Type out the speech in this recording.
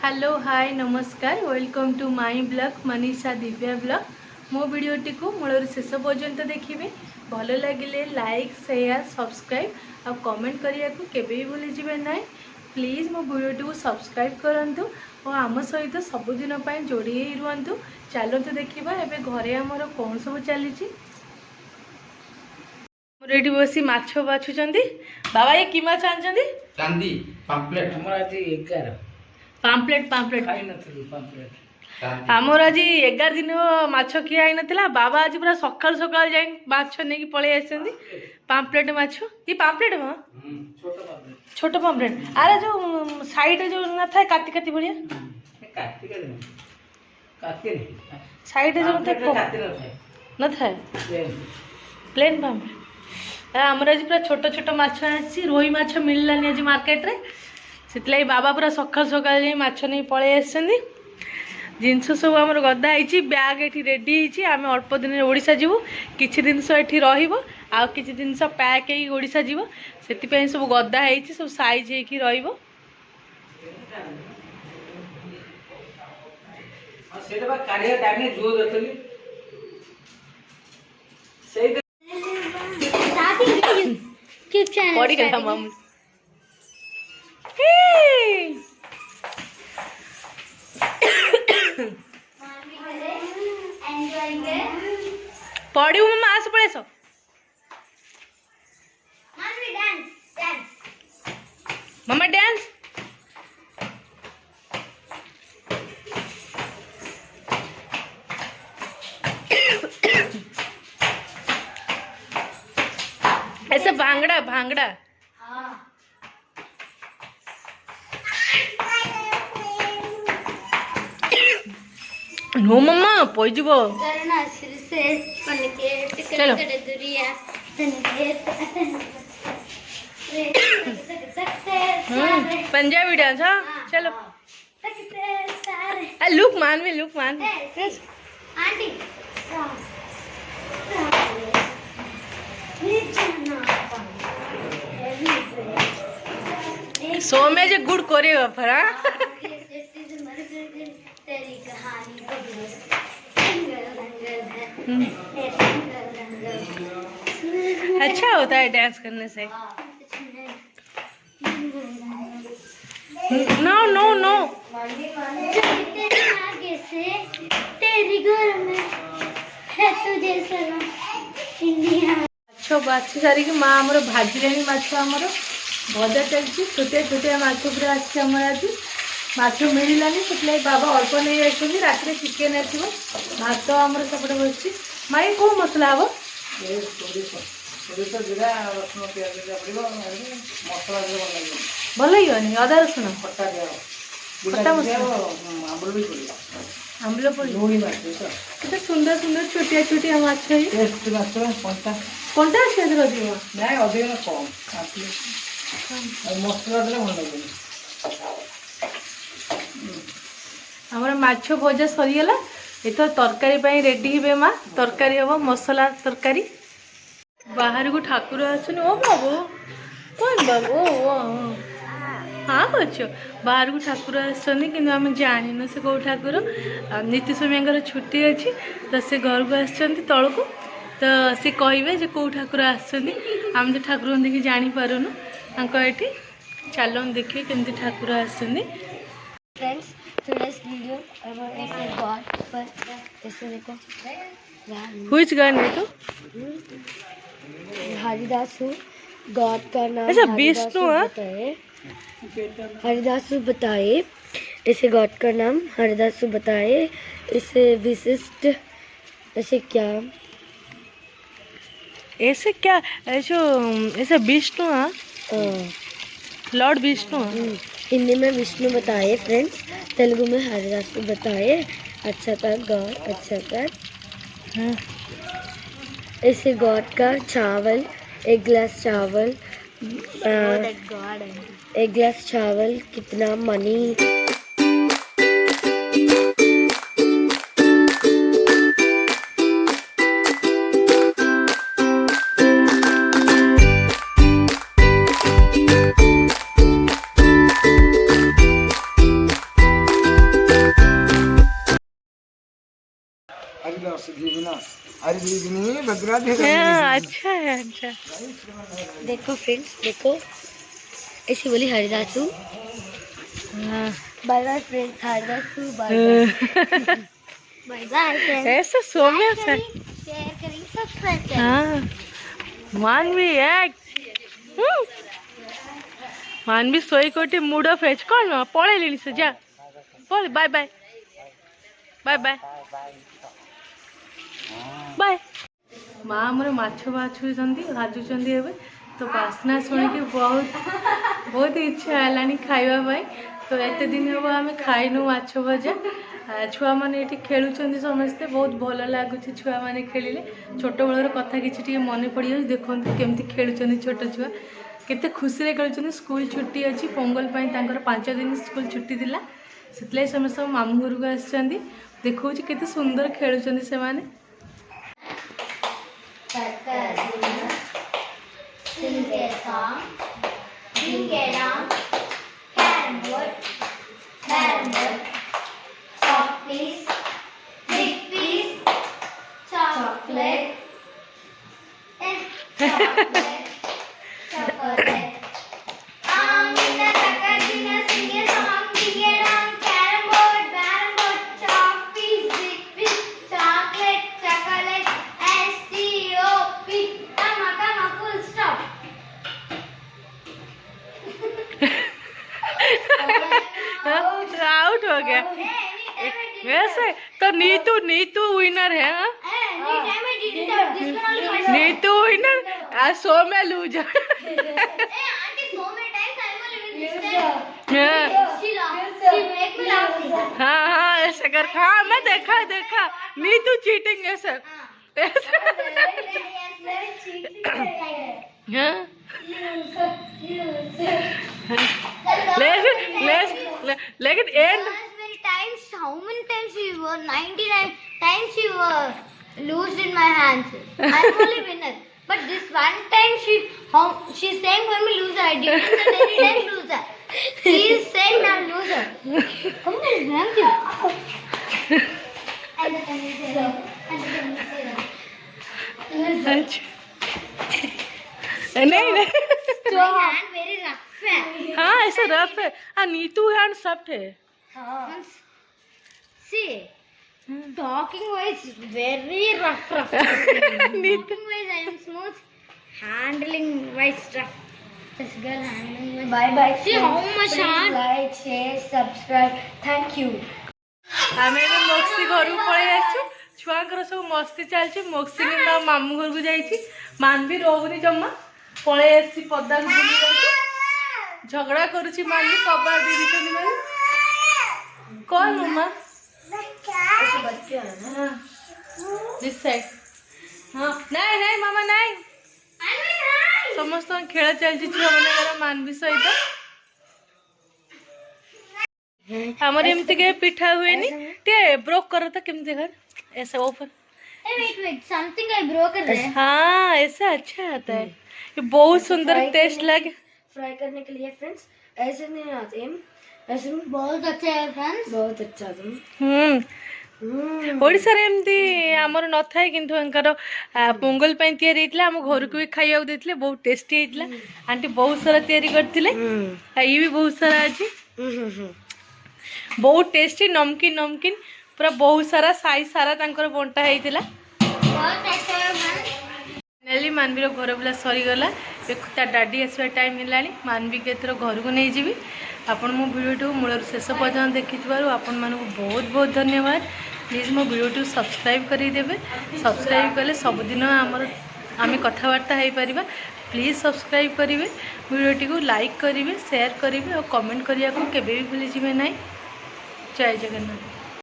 Hello hi नमस्कार welcome to my blog Manisha Divya blog मो वीडियोटी को मूल शेष पर्यंत देखिए भल लगे लाइक शेयर सब्सक्राइब और कमेंट करने को केवे भी भूली जाए ना प्लीज मो वीडियोटी को सब्सक्राइब करूँ और आम सहित सबुदिन जोड़ी रुहतु चलतु देखा एवं घरे आमर कौन सब चली ये बसी माछ बाछुंट बाबा ये कि माछ आनी पाम्पलेट पाम्पलेट आमर आज 11 दिन माछ किया ना बाबा आज पूरा सकाल सकाल जाए माछ नहीं पलि आस पाम्पलेट माछ ये पाम्पलेट हाँ छोट पाम्पलेट अरे जो साइड जो ना था काटी काटी बढ़िया साइड जो न था प्लेन पाम्पलेट आमर आज पूरा छोट छोट माछ आसी रोही माछ मिललानी आज मार्केट रे से बाबा पूरा सकाल सकाल जाए माछ नहीं पलि आस जिनस सब आम गदा है ब्याग ये रेडी आम अल्प दिन ओडिशा जीवु किछि जिनस ये रहा किछि जिनस पैक हो ओडिशा जीव से सब गदा है सब साइज होगी रहिबो पड़गला मामू पढ़ू मम्मा आस पड़े मम्मा डांस ऐसा भांगड़ा भांगड़ा नो मम्मा पईजब चलो पंजाबी डांस हाँ चलो लुक मान सो में जो गुड कोरियोग्राफर अच्छा होता है डांस करने से नो नो नो माछ बाछी सारिक माँ आमर भाजिले माछ आमर भजा चलती छोटिया छोटिया माछ पूरा आम आज माछ मिलानी से बाबा अल्प नहीं आसुँच रात चिकेन आसो भात आमर सेपटे बस माई कौ मसला हम भल लगे अदा रसुण आम्बल पड़ी सुंदर सुंदर छोटिया छोटिया माछ कंटा अच्छे अधिक कम मसला भल लगे हमारा माछ भजा सरीगला ये तो तरकारी रेडी हे माँ तरकारी हम मसला तरकारी बाहर को ठाकुर आसन ओ बाबू कौन बाबू ओ हाँ बच्च बाहर को ठाकुर आसनी कि आम जान से कौ ठाकुर नीति स्वामी छुट्टी अच्छी तो से घर को आसुँच तल को तो सी कहे कौ ठाकुर आम तो ठाकुर देखिए जापारूनु ये चल देखिए केमती ठाकुर आसुँच फ्रेंड्स today's video about ऐसे गॉड पर ऐसे देखो व्हिच गॉड है तो हरिदासु गॉड का नाम अच्छा विष्णु हरिदासु बताए ऐसे गॉड का नाम हरिदासु बताए इसे विशिष्ट ऐसे क्या ऐसे विष्णु लॉर्ड विष्णु हिंदी में विष्णु बताए फ्रेंड्स तेलुगु में हरिदासु बताए अच्छा था गॉड अच्छा था ऐसे गॉड का चावल एक गिलास चावल एक गिलास चावल कितना मनी अच्छा है अच्छा। देखो फ्रेंड्स देखो, ऐसी बोली Haridasu. Bye bye friends, Haridasu bye bye bye. ऐसा सोम्या से शेयर करें, सब्सक्राइब करें। हाँ मानवी एक मानवी सोई कोटी मूड ऑफ एज कौन पळे लेनी से जा बोल bye bye bye bye bye. माँ मोर माछ बाछुंट भाजुंट ए तो बास्ना शुणिकी बहुत बहुत इच्छा है खावाई। तो एत दिन हम आम खाइनु माछ भजा। छुआ मैंने ये खेलुंट समस्ते बहुत भल लगुच। छुआ मैंने खेलिले छोट बेलर कथा कि मन पड़ जाए। देखो केमती खेलुंट छोट छुआ केते खुशी खेलुंट। स्कूल छुट्टी अच्छी पोंगल 5 दिन स्कूल छुट्टी थिला से समस्त मामू घर को आसछंती। देखो केते सुंदर खेलुंट से माने। आउट हो गया वैसे तो नीतू नीतू विनर है। नीतू विनर आज सो में लूजर। हाँ हाँ ऐसे कर। हाँ मैं देखा देखा नीतू चीटिंग है सर। हाँ लेकिन and how many times you were 99 times you were lost in my hands. I'm only winner. But this one time she's saying for me loser. I didn't say any time loser. She is saying I'm loser. Come on, thank you. And then you say that. नहीं So hand very rough है. हाँ ऐसा rough है। हाँ Neetu hand soft है। हाँ. See, talking wise very rough. Talking wise I am smooth. Handling wise rough. This girl handling wise. Bye. See how much hard. Like, share, subscribe. Thank you. आम मोक्सी घर को पलि आसु। छुआर सब मस्ती चलती। मोक्सी मामू घर को जाइए। मानवी रोनी जमा पलि आसी पदा झगड़ा करुच्ची। मानवी कबाड़ दे दी कौन उमा दिस साइड। हाँ नहीं नहीं मामा नहीं समस्त खेल चलती छुआ मन मानवी सहित। हमर एमती के पिठा हुए नी ते ब्रोक करो तो केमती घर ऐसा open. Wait, something I broke it. हाँ ऐसा अच्छा आता है। ये बहुत सुंदर टेस्ट लगे। फ्राई करने के लिए फ्रेंड्स ऐसे नहीं आते हैं। ऐसे बहुत अच्छा है फ्रेंड्स। बहुत अच्छा ओडिशा रे एमती हमर न थाए किंतु अंकर पोंगल पई तयारी हेतला। हम घर को भी खाइया देथिले बहुत टेस्टी हेतला। आंटी बहुत सारा तयारी करथिले। ये भी बहुत सारा अछि। बहुत टेस्टी नमकीन नमकीन पूरा बहुत सारा साई सारा तांकर बंटा हेतिला। फाइनली मानवीर घर बुला सरीगला। ता डाडी आसवा टाइम है। मानवी के एथर घर को नहीं जी। आपण मो वीडियो मूल शेष पर्यटन देखि आपण मानक बहुत बहुत धन्यवाद। प्लीज मो वीडियो सब्सक्राइब करदेवे। सब्सक्राइब कले सबुदिन आम कथबार्ता हो पार। प्लीज सब्सक्राइब करेंगे। वीडियो को लाइक करेंगे शेयर करेंगे और कमेंट करने को केबे भी भूली जाए ना। जय जगन्नाथ।